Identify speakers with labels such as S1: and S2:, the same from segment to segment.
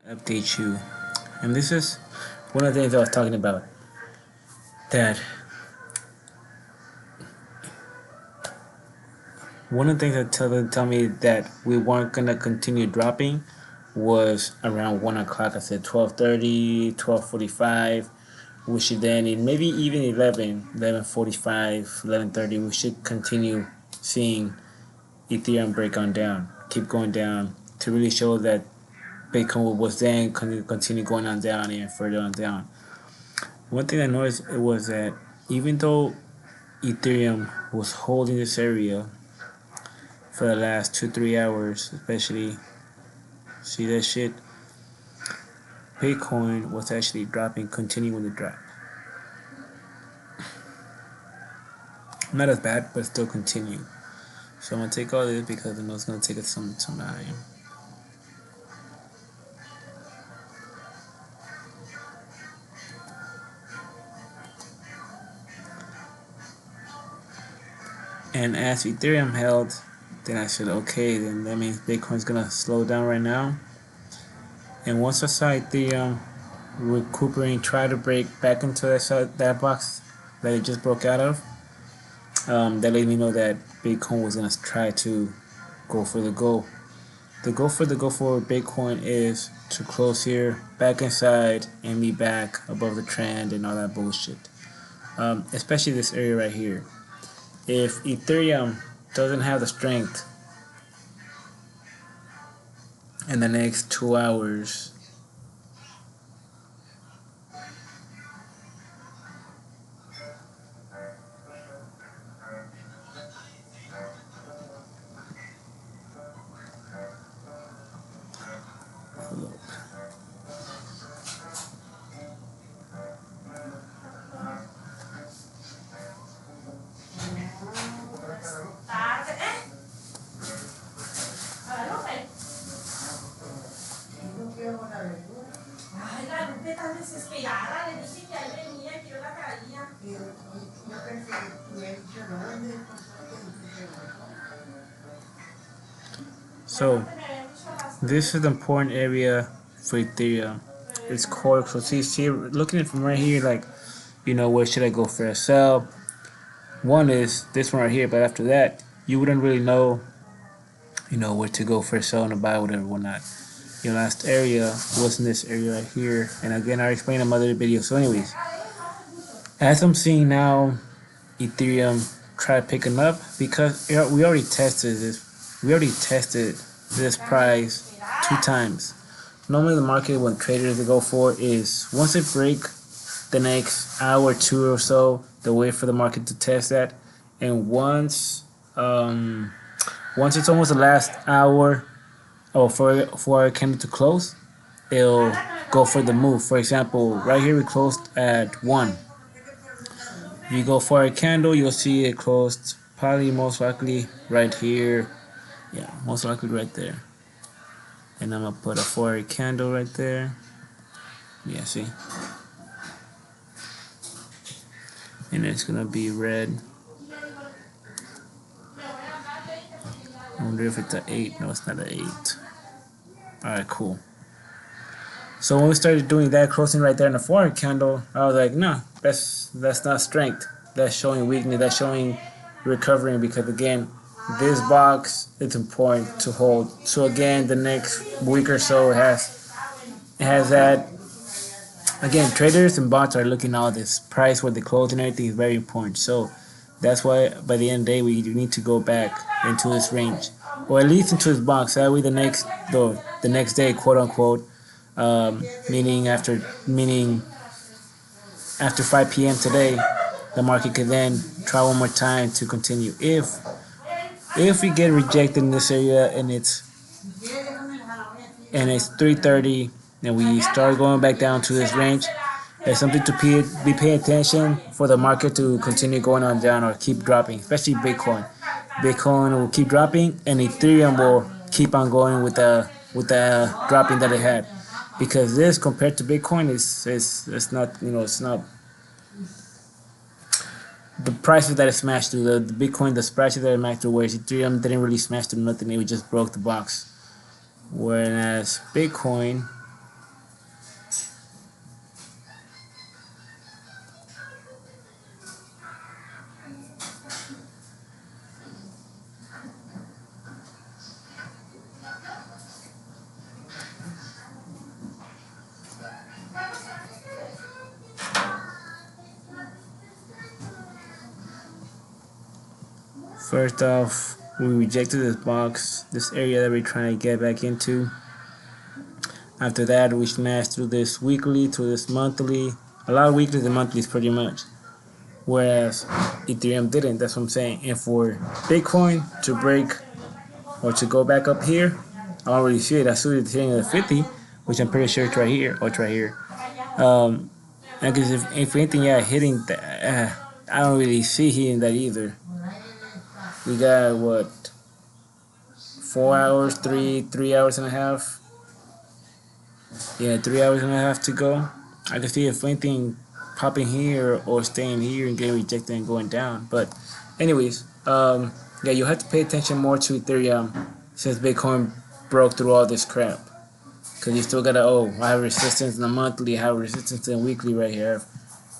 S1: update you. And this is one of the things I was talking about. That one of the things that tell me that we weren't gonna continue dropping was around 1 o'clock. I said 12:30, 12:45. We should then in maybe even 11:45, 11:30. We should continue seeing Ethereum break on down, keep going down to really show that Bitcoin was then continue going on down and further on down. One thing I noticed it was that even though Ethereum was holding this area for the last 2-3 hours, especially, see that shit, Bitcoin was actually dropping, continuing to drop. Not as bad, but still continue. So I'm gonna take all this because I know it's gonna take us some time. And as Ethereum held, then I said, okay, then that means Bitcoin's gonna slow down right now. And once I saw Ethereum recuperating, try to break back into that box that it just broke out of, that let me know that Bitcoin was gonna try to go for the goal. The goal for Bitcoin is to close here, back inside, and be back above the trend and all that bullshit. Especially this area right here. If Ethereum doesn't have the strength in the next 2 hours,
S2: Ay, la Lupe tan desesperada, le dije que ahí venía, que yo la traía.
S1: So this is the important area for Ethereum. It's core. So see, looking at it from right here, like, where should I go for a sell? One is this one right here, but after that, you wouldn't really know, where to go for a sell and a buy, whatever, whatnot. Your last area was in this area right here, and again, I explained in my other video. So, anyways, as I'm seeing now, Ethereum try picking up because we already tested this. We already tested this price 2 times. Normally, the market when traders go for is once it break the next hour or two or so, they wait for the market to test that, and once it's almost the last hour, or for a candle to close, it'll go for the move. For example, right here we closed at 1. If you go for a candle, you'll see it closed probably most likely right here. Yeah, most likely right there. And I'm gonna put a 4 candle right there. Yeah, see? And it's gonna be red. I wonder if it's an 8. No, it's not an 8. Alright, cool. So when we started doing that, closing right there in the 4 candle, I was like, no, that's not strength. That's showing weakness. That's showing recovering, because again, this box, it's important to hold. So again, the next week or so it has that. Again, traders and bots are looking at all this price, where they close and everything is very important. So that's why by the end of the day we need to go back into this range, or at least into this box. That way the next day, quote unquote, meaning after 5 p.m. today, the market could then try one more time to continue. If we get rejected in this area and it's 3:30 and we start going back down to this range, it's something to be paying attention for the market to continue going on down or keep dropping, especially Bitcoin. Bitcoin will keep dropping, and Ethereum will keep on going with the dropping that it had, because this compared to Bitcoin it's not, it's not the prices that it smashed through. The Bitcoin, the prices that it smashed through, whereas Ethereum didn't really smash through nothing. It just broke the box. Whereas Bitcoin, First off, we rejected this box, this area that we're trying to get back into. After that, we smashed through this weekly, through this monthly. A lot of weeklies and monthlies pretty much. Whereas Ethereum didn't, that's what I'm saying. And for Bitcoin to break or to go back up here, I don't really see it. I see it hitting the 50, which I'm pretty sure it's right here, or it's right here. Because if anything, yeah, hitting that, I don't really see hitting that either. We got what, 4 hours, 3 hours and a half. Yeah, 3 hours and a half to go. I can see if anything popping here or staying here and getting rejected and going down. But anyways, yeah, you have to pay attention more to Ethereum since Bitcoin broke through all this crap. Because you still gotta, I have resistance in the monthly, I have resistance in the weekly right here. I have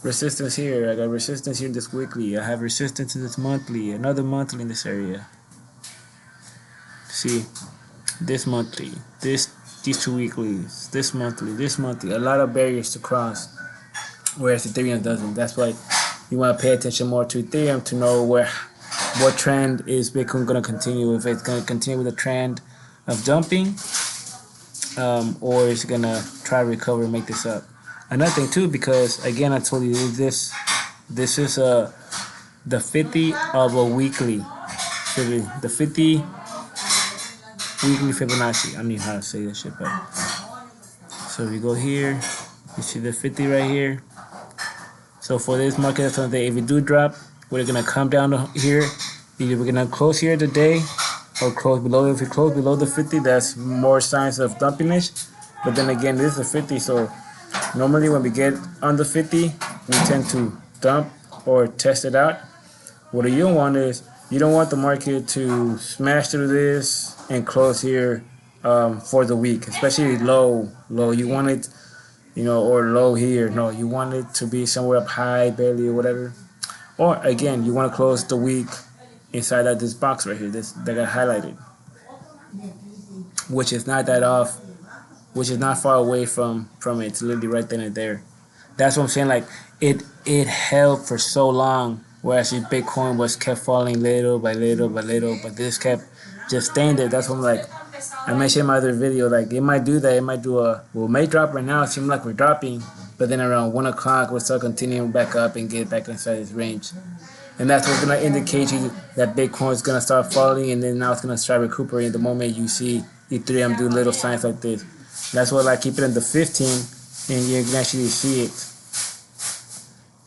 S1: resistance here, I got resistance here in this weekly, I have resistance in this monthly, another monthly in this area. See, this monthly, these 2 weeklies, this monthly, a lot of barriers to cross, whereas Ethereum doesn't. That's why you want to pay attention more to Ethereum to know what trend is Bitcoin going to continue. If it's going to continue with a trend of dumping, or is it going to try to recover and make this up. Another thing too, because again I told you this is the 50 of a weekly, the 50 weekly Fibonacci. I don't know how to say this shit, but so if you go here, you see the 50 right here. So for this market, that's something. If it do drop, we're gonna come down to here. Either we're gonna close here today or close below. If we close below the 50, that's more signs of dumpiness. But then again, this is a 50, so normally when we get under 50, we tend to dump or test it out. What you don't want is, you don't want the market to smash through this and close here for the week, especially low. You want it, or low here. No, you want it to be somewhere up high, barely, or whatever. Or again, you want to close the week inside of this box right here, this that got highlighted, which is not that off, which is not far away from it. It's literally right then and there. That's what I'm saying. Like it held for so long, whereas Bitcoin was kept falling little by little by little, but this kept just staying there. That's what I'm like. I mentioned in my other video, like it might do that. It might do may drop right now. It seems like we're dropping, but then around 1 o'clock we'll start continuing back up and get back inside this range. And that's what's gonna indicate you that Bitcoin is gonna start falling, and then now it's gonna start recuperating the moment you see Ethereum do little signs like this. That's why I keep it in the 15, and you can actually see it.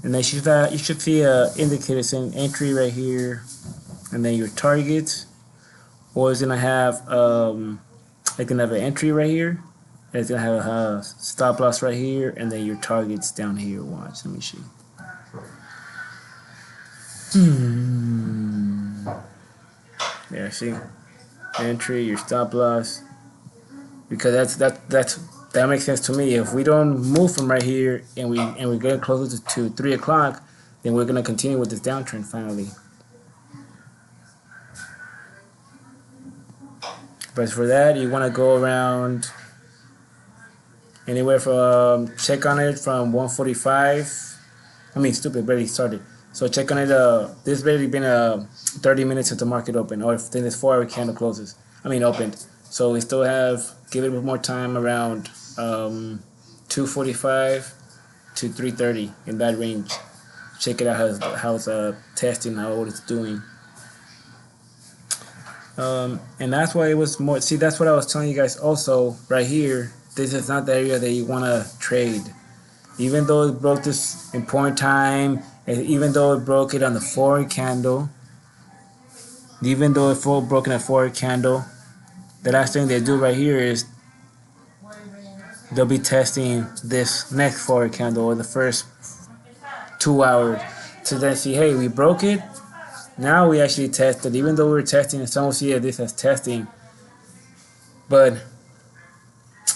S1: And then you should see a indicator saying entry right here, and then your target. Or it's gonna have an entry right here, and it's gonna have a stop loss right here, and then your targets down here. Watch, let me see. Yeah, see, entry, your stop loss, because that makes sense to me. If we don't move from right here and we get closer to 3 o'clock, then we're gonna continue with this downtrend finally. But for that, you want to go around anywhere from, check on it from 145. I mean, stupid, barely started. So check on it. This barely been 30 minutes since the market opened, or if then this 4-hour candle closes. Opened. So we still have, give it more time, around 2:45 to 3:30 in that range. Check it out how it's testing, what it's doing. And that's why it was more. See, that's what I was telling you guys. Also, right here, this is not the area that you want to trade. Even though it broke this important time, and even though it broke it on the 4-hour candle, even though it broke in a 4-hour candle, the last thing they do right here is they'll be testing this next 4-hour candle or the first 2 hours to then see, hey, we broke it. Now we actually tested, even though we were testing, and some will see this as testing. But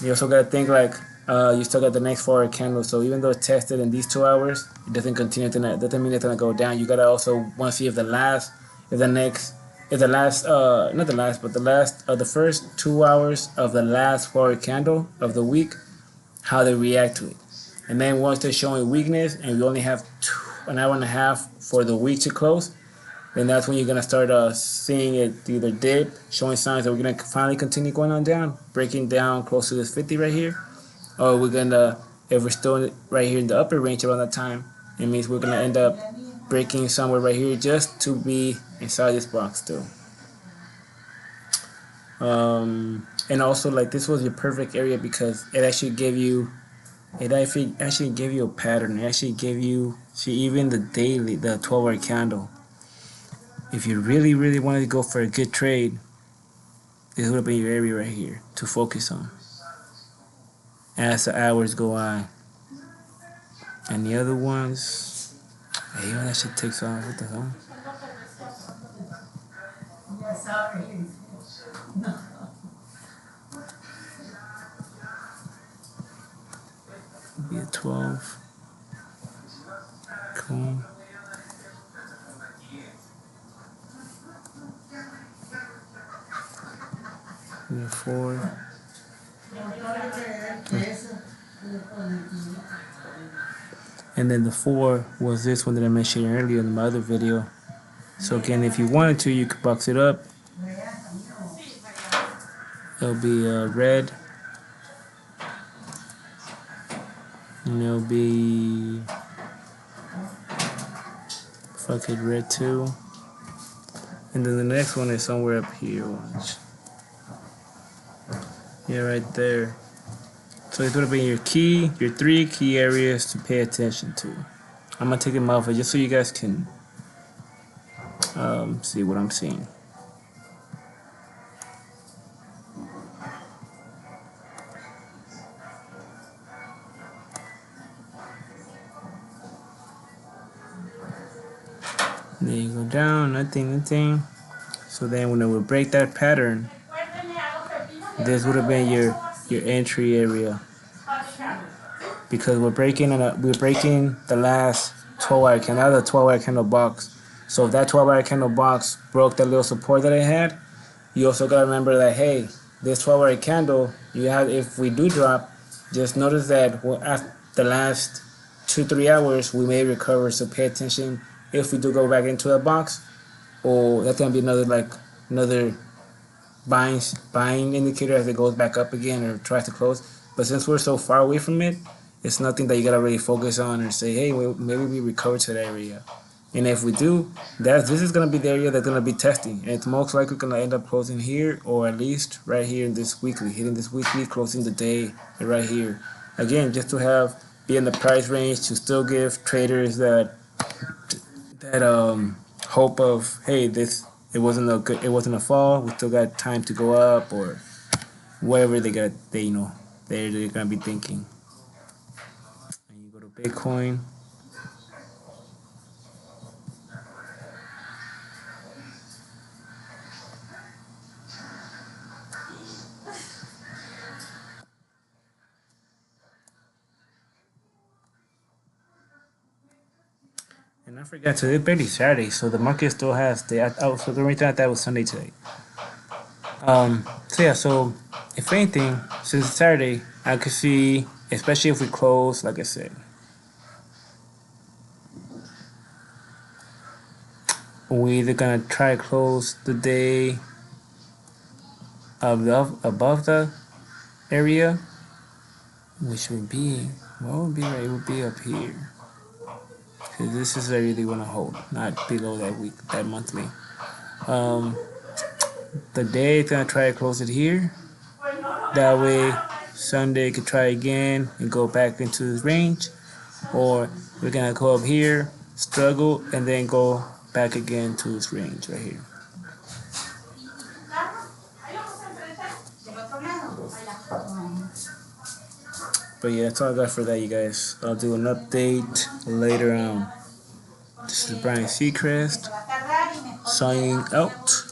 S1: you also gotta think like you still got the next 4-hour candle. So even though it's tested in these 2 hours, it doesn't continue to doesn't mean it's gonna go down. You gotta also want to see if the first 2 hours of the last 4-hour candle of the week, how they react to it. And then once they're showing weakness, and we only have an hour and a half for the week to close, then that's when you're gonna start seeing it either dip, showing signs that we're gonna finally continue going on down, breaking down close to this 50 right here, or we're gonna, if we're still right here in the upper range around that time, it means we're gonna end up breaking somewhere right here just to be inside this box still. And also, like, this was your perfect area because it actually gave you, it actually gave you a pattern. It actually gave you, see, even the daily, the 12-hour candle. If you really, really wanted to go for a good trade, this would have been your area right here to focus on as the hours go on. And the other ones, hey, that shit takes off. What the hell? Be a 12. Cool. Be a 4. And then the 4 was this one that I mentioned earlier in my other video. So again, if you wanted to, you could box it up. It'll be red. And it'll be fucking red too. And then the next one is somewhere up here. Watch. Yeah, right there. So it's gonna be your 3 key areas to pay attention to. I'm gonna take them off just so you guys can see what I'm seeing. Then you go down, nothing. So then when it would break that pattern, this would have been your entry area. Because we're breaking the last 12-hour candle, the 12-hour candle box. So if that 12-hour candle box broke that little support that it had, you also gotta remember that, hey, this 12-hour candle, you have, if we do drop, just notice that after the last 2-3 hours we may recover. So pay attention if we do go back into that box, or that's gonna be another buying indicator as it goes back up again or tries to close. But since we're so far away from it, it's nothing that you gotta really focus on or say, hey, maybe we recover to that area. And if we do, this is gonna be the area that's gonna be testing, and it's most likely gonna end up closing here, or at least right here in this weekly, hitting this weekly, closing the day right here. Again, just to be in the price range to still give traders that hope of, hey, it wasn't a fall, we still got time to go up, or whatever they're gonna be thinking. And you go to Bitcoin. And I forgot to, it's barely Saturday, so the market still has so the reason I thought it was Sunday today. So if anything, since it's Saturday, I could see, especially if we close, like I said, we either gonna try to close the day above the area, which would be, what would be right? It would be up here. Because this is where you really want to hold, not below that monthly. The day it's gonna try to close it here. That way, Sunday could try again and go back into this range, or we're gonna go up here, struggle, and then go back again to this range right here. But yeah, that's all I got for that, you guys. I'll do an update later on. This is Brian Seacrest signing out.